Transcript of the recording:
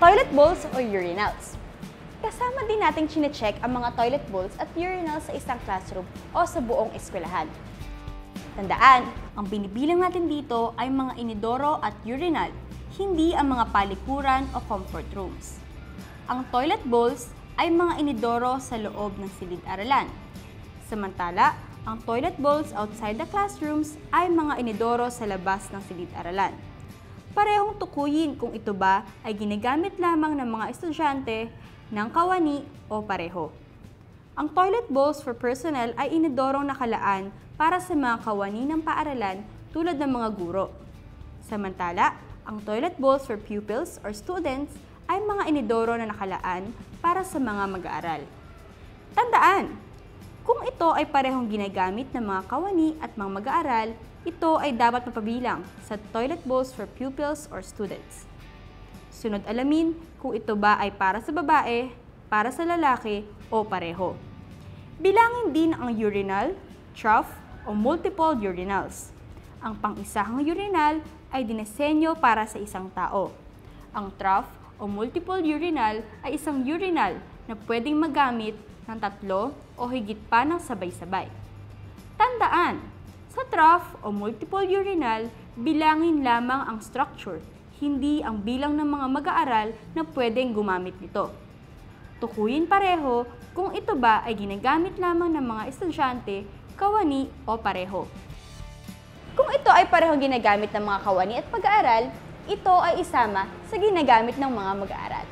Toilet bowls o urinals. Kasama din nating chine-check ang mga toilet bowls at urinals sa isang classroom o sa buong eskwelahan. Tandaan, ang binibilang natin dito ay mga inidoro at urinal, hindi ang mga palikuran o comfort rooms. Ang toilet bowls ay mga inidoro sa loob ng silid-aralan. Samantala, ang toilet bowls outside the classrooms ay mga inidoro sa labas ng silid-aralan. Parehong tukuyin kung ito ba ay ginagamit lamang ng mga estudyante ng kawani o pareho. Ang toilet bowls for personnel ay inidorong nakalaan para sa mga kawani ng paaralan tulad ng mga guro. Samantala, ang toilet bowls for pupils or students ay mga inidoro na nakalaan para sa mga mag-aaral. Tandaan, kung ito ay parehong ginagamit ng mga kawani at mga mag-aaral, ito ay dapat mapabilang sa toilet bowls for pupils or students. Sunod alamin kung ito ba ay para sa babae, para sa lalaki o pareho. Bilangin din ang urinal, trough o multiple urinals. Ang pang-isahang urinal ay dinesenyo para sa isang tao. Ang trough o multiple urinal ay isang urinal na pwedeng magamit ng 3 o higit pa ng sabay-sabay. Tandaan, sa trough o multiple urinal, bilangin lamang ang structure, hindi ang bilang ng mga mag-aaral na pwedeng gumamit nito. Tukuyin pareho kung ito ba ay ginagamit lamang ng mga estudyante, kawani o pareho. Kung ito ay parehong ginagamit ng mga kawani at mag-aaral, ito ay isama sa ginagamit ng mga mag-aaral.